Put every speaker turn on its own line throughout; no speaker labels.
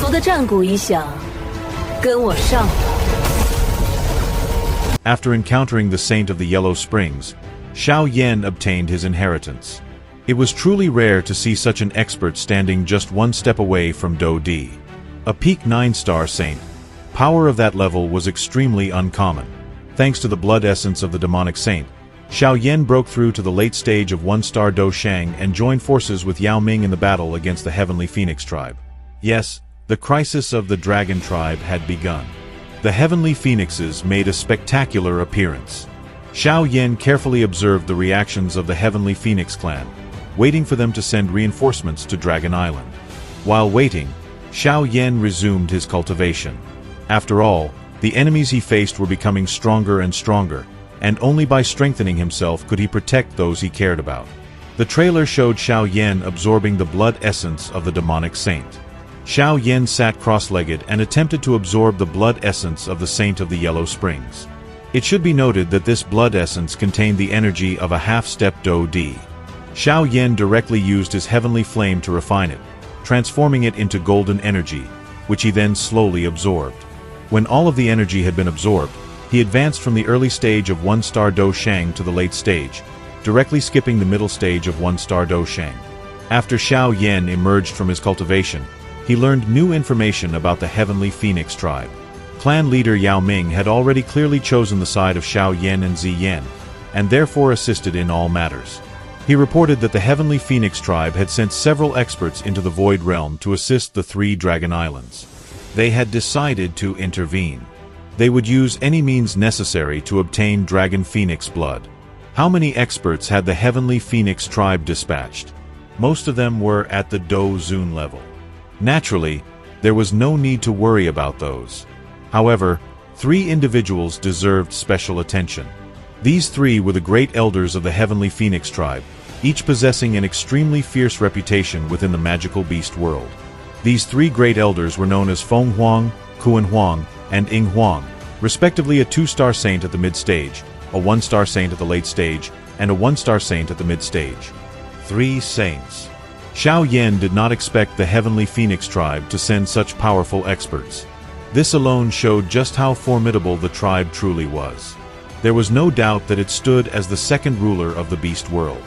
的战鼓一响，跟我上吧。
After encountering the Saint of the Yellow Springs, Xiao Yan obtained his inheritance. It was truly rare to see such an expert standing just one step away from Do Di. A peak 9-star saint, power of that level was extremely uncommon. Thanks to the blood essence of the demonic saint, Xiao Yan broke through to the late stage of 1-star Do Shang and joined forces with Yao Ming in the battle against the Heavenly Phoenix tribe. Yes, the crisis of the Dragon tribe had begun. The Heavenly Phoenixes made a spectacular appearance. Xiao Yan carefully observed the reactions of the Heavenly Phoenix clan, waiting for them to send reinforcements to Dragon Island. While waiting, Xiao Yan resumed his cultivation. After all, the enemies he faced were becoming stronger and stronger, and only by strengthening himself could he protect those he cared about. The trailer showed Xiao Yan absorbing the blood essence of the demonic saint. Xiao Yan sat cross-legged and attempted to absorb the blood essence of the Saint of the Yellow Springs. It should be noted that this blood essence contained the energy of a half-step Do Di. Xiao Yan directly used his heavenly flame to refine it, transforming it into golden energy, which he then slowly absorbed. When all of the energy had been absorbed, he advanced from the early stage of 1-star Do Shang to the late stage, directly skipping the middle stage of 1-star Do Shang. After Xiao Yan emerged from his cultivation, he learned new information about the Heavenly Phoenix tribe. Clan leader Yao Ming had already clearly chosen the side of Xiao Yan and Zi Yan, and therefore assisted in all matters. He reported that the Heavenly Phoenix tribe had sent several experts into the Void Realm to assist the 3 Dragon Islands. They had decided to intervene. They would use any means necessary to obtain Dragon Phoenix blood. How many experts had the Heavenly Phoenix tribe dispatched? Most of them were at the Do Zun level. Naturally, there was no need to worry about those. However, 3 individuals deserved special attention. These 3 were the great elders of the Heavenly Phoenix tribe, each possessing an extremely fierce reputation within the magical beast world. These 3 great elders were known as Feng Huang, Kuan Huang, and Ying Huang, respectively a 2-star saint at the mid-stage, a 1-star saint at the late stage, and a 1-star saint at the mid-stage. 3 saints. Xiao Yan did not expect the Heavenly Phoenix tribe to send such powerful experts. This alone showed just how formidable the tribe truly was. There was no doubt that it stood as the second ruler of the beast world.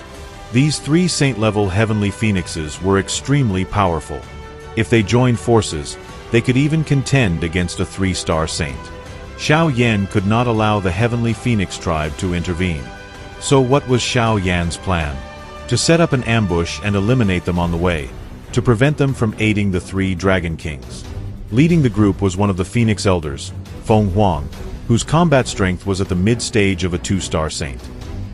These 3 saint-level Heavenly Phoenixes were extremely powerful. If they joined forces, they could even contend against a 3-star saint. Xiao Yan could not allow the Heavenly Phoenix tribe to intervene. So what was Xiao Yan's plan? To set up an ambush and eliminate them on the way, to prevent them from aiding the 3 Dragon Kings. Leading the group was one of the Phoenix Elders, Feng Huang, whose combat strength was at the mid-stage of a 2-star saint.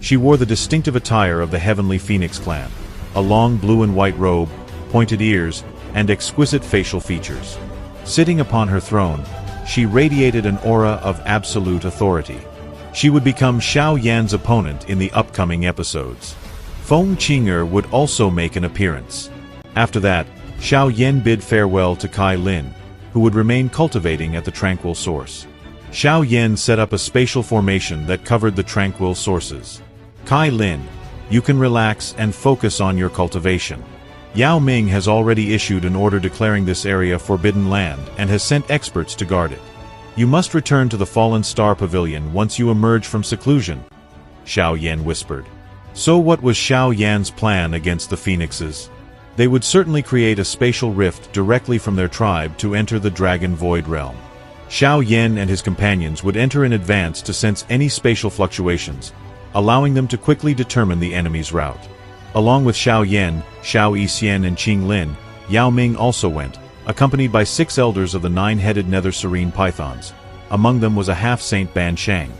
She wore the distinctive attire of the Heavenly Phoenix clan, a long blue and white robe, pointed ears, and exquisite facial features. Sitting upon her throne, she radiated an aura of absolute authority. She would become Xiao Yan's opponent in the upcoming episodes. Feng Qinger would also make an appearance. After that, Xiao Yan bid farewell to Kai Lin, who would remain cultivating at the Tranquil Source. Xiao Yan set up a spatial formation that covered the Tranquil Sources. Kai Lin, you can relax and focus on your cultivation. Yao Ming has already issued an order declaring this area forbidden land and has sent experts to guard it. You must return to the Fallen Star Pavilion once you emerge from seclusion, Xiao Yan whispered. So what was Xiao Yan's plan against the Phoenixes? They would certainly create a spatial rift directly from their tribe to enter the Dragon Void Realm. Xiao Yan and his companions would enter in advance to sense any spatial fluctuations, allowing them to quickly determine the enemy's route. Along with Xiao Yan, Xiao Yixian and Qing Lin, Yao Ming also went, accompanied by 6 elders of the 9-headed Nether Serene Pythons. Among them was a half-saint Ban Shang.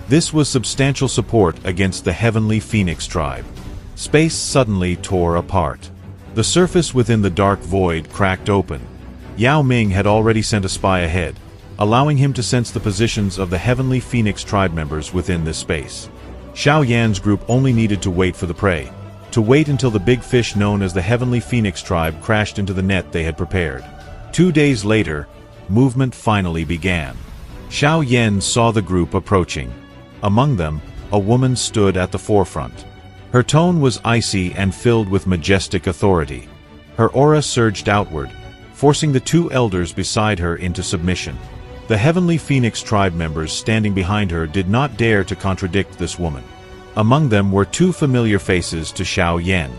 This was substantial support against the Heavenly Phoenix tribe. Space suddenly tore apart. The surface within the dark void cracked open. Yao Ming had already sent a spy ahead, allowing him to sense the positions of the Heavenly Phoenix tribe members within this space. Xiao Yan's group only needed to wait for the prey, to wait until the big fish known as the Heavenly Phoenix tribe crashed into the net they had prepared. 2 days later, movement finally began. Xiao Yan saw the group approaching. Among them, a woman stood at the forefront. Her tone was icy and filled with majestic authority. Her aura surged outward, forcing the two elders beside her into submission. The Heavenly Phoenix tribe members standing behind her did not dare to contradict this woman. Among them were two familiar faces to Xiao Yan.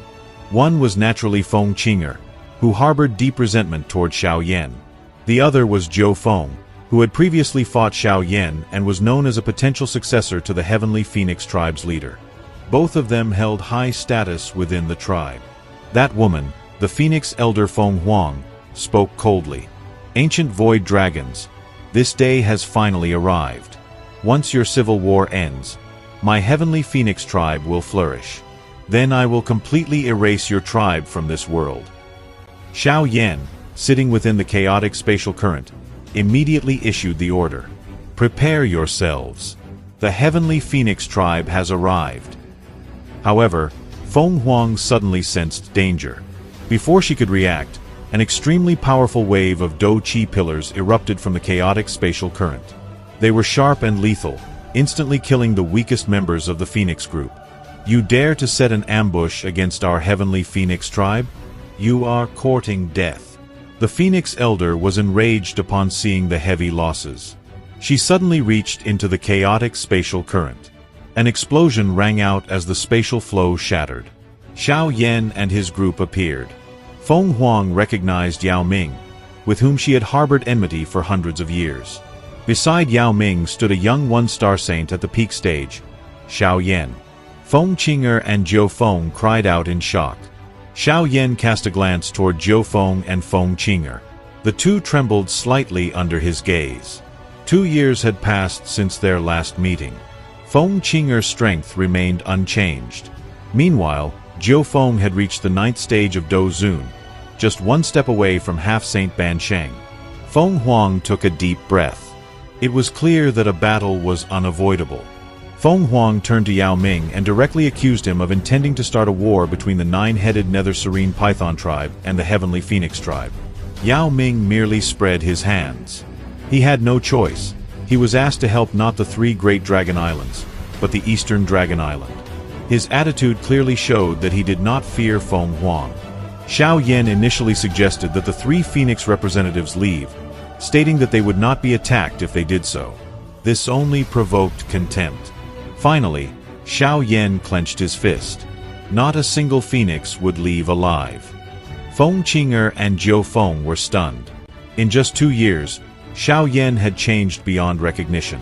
One was naturally Feng Qinger, who harbored deep resentment toward Xiao Yan. The other was Zhou Feng, who had previously fought Xiao Yan and was known as a potential successor to the Heavenly Phoenix tribe's leader. Both of them held high status within the tribe. That woman, the Phoenix Elder Feng Huang, spoke coldly. "Ancient Void Dragons, this day has finally arrived. Once your civil war ends, my Heavenly Phoenix tribe will flourish. Then I will completely erase your tribe from this world." Xiao Yan, sitting within the chaotic spatial current, immediately issued the order. "Prepare yourselves. The Heavenly Phoenix tribe has arrived." However, Feng Huang suddenly sensed danger. Before she could react, an extremely powerful wave of Do Qi pillars erupted from the chaotic spatial current. They were sharp and lethal, instantly killing the weakest members of the Phoenix group. "You dare to set an ambush against our Heavenly Phoenix tribe? You are courting death." The Phoenix Elder was enraged upon seeing the heavy losses. She suddenly reached into the chaotic spatial current. An explosion rang out as the spatial flow shattered. Xiao Yan and his group appeared. Feng Huang recognized Yao Ming, with whom she had harbored enmity for hundreds of years. Beside Yao Ming stood a young one-star saint at the peak stage, Xiao Yan. Feng Qinger and Zhou Feng cried out in shock. Xiao Yan cast a glance toward Zhou Feng and Feng Qinger. The two trembled slightly under his gaze. 2 years had passed since their last meeting. Feng Qinger's strength remained unchanged. Meanwhile, Zhou Feng had reached the 9th stage of Do Zun, just one step away from half-Saint Ban Sheng. Feng Huang took a deep breath. It was clear that a battle was unavoidable. Feng Huang turned to Yao Ming and directly accused him of intending to start a war between the 9-headed Nether Serene Python tribe and the Heavenly Phoenix tribe. Yao Ming merely spread his hands. He had no choice. He was asked to help not the 3 Great Dragon Islands, but the Eastern Dragon Island. His attitude clearly showed that he did not fear Feng Huang. Xiao Yan initially suggested that the 3 Phoenix representatives leave, stating that they would not be attacked if they did so. This only provoked contempt. Finally, Xiao Yan clenched his fist. Not a single Phoenix would leave alive. Feng Qinger and Zhou Feng were stunned. In just 2 years, Xiao Yan had changed beyond recognition.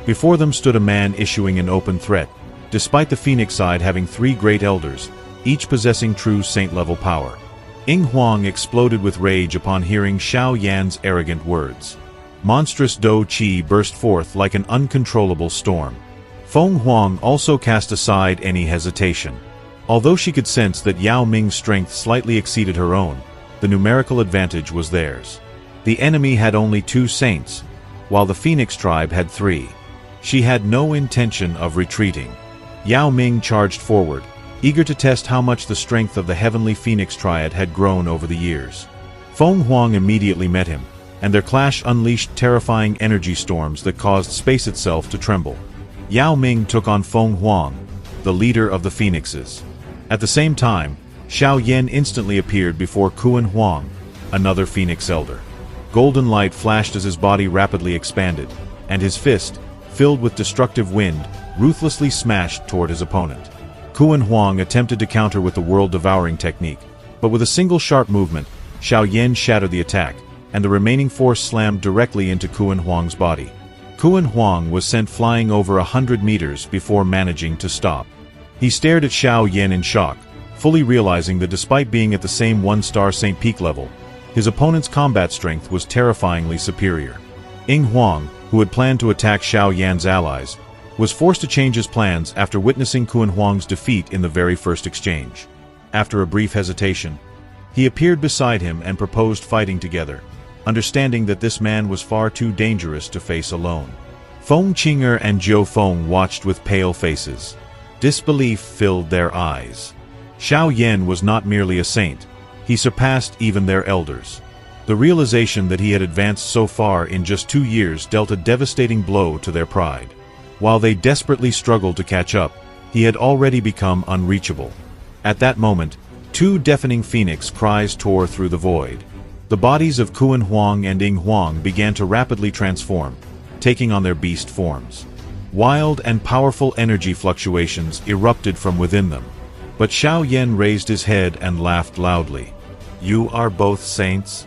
Before them stood a man issuing an open threat, despite the Phoenix side having 3 great elders, each possessing true saint-level power. Ying Huang exploded with rage upon hearing Xiao Yan's arrogant words. Monstrous Do Qi burst forth like an uncontrollable storm. Feng Huang also cast aside any hesitation. Although she could sense that Yao Ming's strength slightly exceeded her own, the numerical advantage was theirs. The enemy had only 2 saints, while the Phoenix tribe had 3. She had no intention of retreating. Yao Ming charged forward, eager to test how much the strength of the Heavenly Phoenix Triad had grown over the years. Feng Huang immediately met him, and their clash unleashed terrifying energy storms that caused space itself to tremble. Yao Ming took on Feng Huang, the leader of the Phoenixes. At the same time, Xiao Yan instantly appeared before Kuan Huang, another Phoenix Elder. Golden light flashed as his body rapidly expanded, and his fist, filled with destructive wind, ruthlessly smashed toward his opponent. Kuan Huang attempted to counter with the world-devouring technique, but with a single sharp movement, Xiao Yan shattered the attack, and the remaining force slammed directly into Kuan Huang's body. Kuan Huang was sent flying over 100 meters before managing to stop. He stared at Xiao Yan in shock, fully realizing that despite being at the same 1-star Saint Peak level, his opponent's combat strength was terrifyingly superior. Ying Huang, who had planned to attack Xiao Yan's allies, was forced to change his plans after witnessing Kuan Huang's defeat in the very first exchange. After a brief hesitation, he appeared beside him and proposed fighting together, understanding that this man was far too dangerous to face alone. Feng Qinger and Zhou Feng watched with pale faces. Disbelief filled their eyes. Xiao Yan was not merely a saint, he surpassed even their elders. The realization that he had advanced so far in just 2 years dealt a devastating blow to their pride. While they desperately struggled to catch up, he had already become unreachable. At that moment, 2 deafening phoenix cries tore through the void. The bodies of Kuan Huang and Ying Huang began to rapidly transform, taking on their beast forms. Wild and powerful energy fluctuations erupted from within them. But Xiao Yan raised his head and laughed loudly. "You are both saints?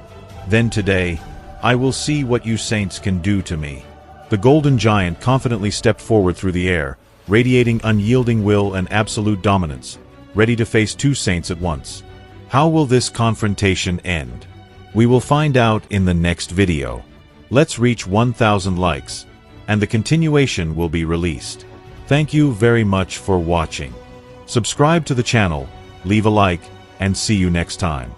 Then today, I will see what you saints can do to me." The golden giant confidently stepped forward through the air, radiating unyielding will and absolute dominance, ready to face two saints at once. How will this confrontation end? We will find out in the next video. Let's reach 1,000 likes, and the continuation will be released. Thank you very much for watching. Subscribe to the channel, leave a like, and see you next time.